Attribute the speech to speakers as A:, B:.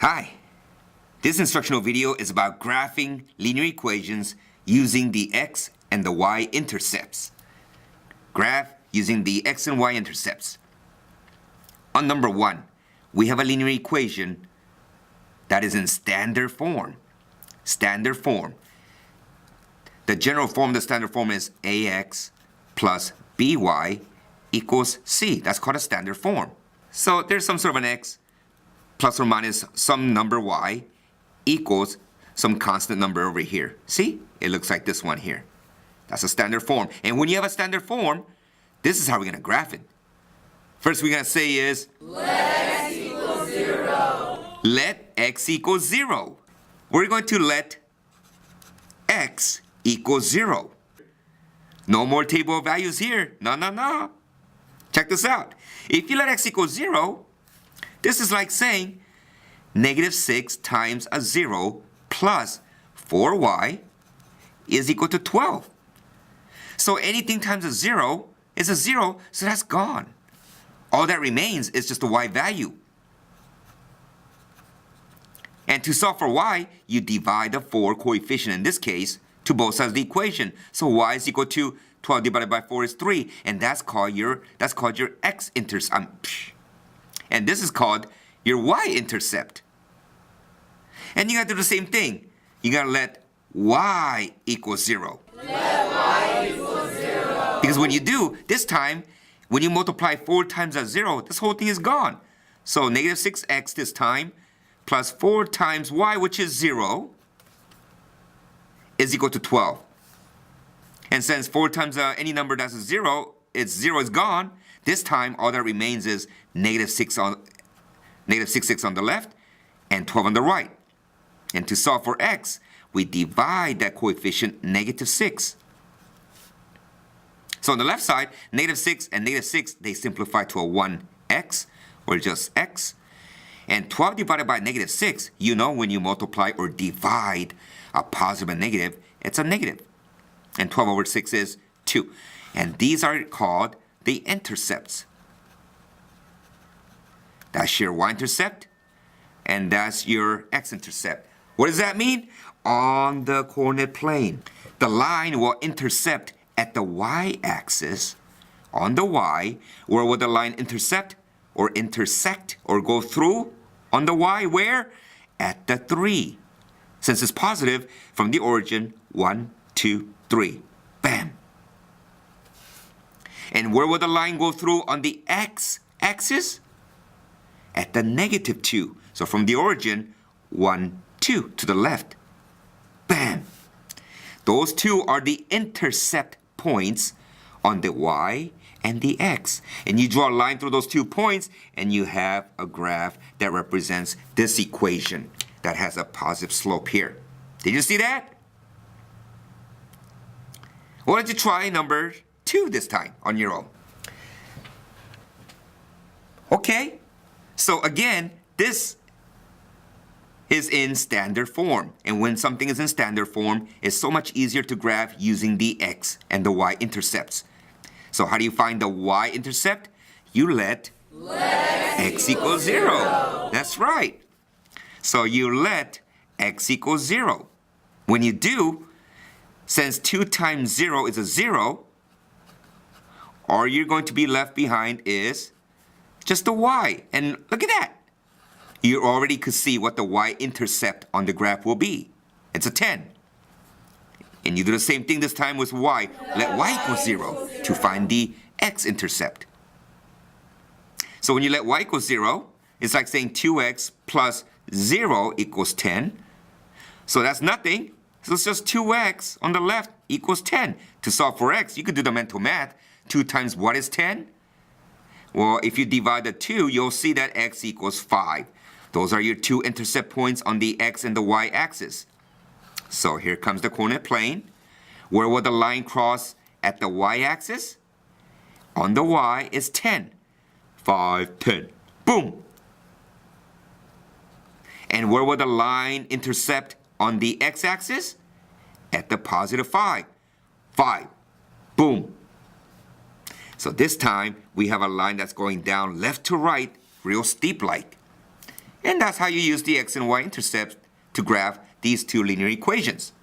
A: Hi, this instructional video is about graphing linear equations using the x and the y intercepts. Graph using the x and y intercepts. On number 1, we have a linear equation that is in standard form. Standard form. The general form of the standard form is ax plus by equals c. That's called a standard form. So there's some sort of an x plus or minus some number y equals some constant number over here. See? It looks like this one here. That's a standard form. And when you have a standard form, this is how we're going to graph it. First we're going to say is, let x equal 0. Let x equal 0. We're going to let x equal 0. No more table of values here. No. Check this out. If you let x equal 0, this is like saying negative 6 times a 0 plus 4y is equal to 12. So anything times a 0 is a 0, so that's gone. All that remains is just the y value. And to solve for y, you divide the 4 coefficient, in this case, to both sides of the equation. So y is equal to 12 divided by 4 is 3, and that's called your x-intercept. And this is called your y-intercept. And you gotta do the same thing. You gotta let y equal 0. Let y equal 0. Because when you do, this time, when you multiply 4 times a 0, this whole thing is gone. So negative 6x this time, plus 4 times y, which is 0, is equal to 12. And since 4 times any number that's a 0, it's 0 is gone. This time, all that remains is negative 6 on the left and 12 on the right. And to solve for x, we divide that coefficient negative 6. So on the left side, negative 6 and negative 6, they simplify to a 1x, or just x. And 12 divided by negative 6, you know when you multiply or divide a positive and negative, it's a negative. And 12 over 6 is 2. And these are called the intercepts. That's your y-intercept, and that's your x-intercept. What does that mean? On the coordinate plane, the line will intercept at the y-axis. On the y, where will the line intercept or intersect or go through? On the y, where? At the 3. Since it's positive, from the origin, 1, 2, 3. Bam! And where will the line go through on the x-axis? At the negative 2. So from the origin, 1, 2 to the left. Bam! Those two are the intercept points on the y and the x. And you draw a line through those 2 points, and you have a graph that represents this equation that has a positive slope here. Did you see that? Why don't you try number 2 this time on your own? Okay, so again, this is in standard form. And when something is in standard form, it's so much easier to graph using the x and the y intercepts. So how do you find the y-intercept? You let x equal 0. That's right. So you let x equal 0. When you do, since 2 times 0 is a 0, all you're going to be left behind is just the y. And look at that. You already could see what the y-intercept on the graph will be. It's a 10. And you do the same thing this time with y. Let y equal 0 to find the x-intercept. So when you let y equal 0, it's like saying 2x plus 0 equals 10. So that's nothing. So it's just 2x on the left equals 10. To solve for x, you could do the mental math. 2 times what is 10? Well, if you divide the 2, you'll see that x equals 5. Those are your 2 intercept points on the x and the y axis. So here comes the coordinate plane. Where will the line cross at the y-axis? On the y is 10. 5, 10. Boom! And where will the line intercept on the x-axis? At the positive 5. 5. Boom! So this time, we have a line that's going down left to right, real steep like. And that's how you use the x and y intercepts to graph these two linear equations.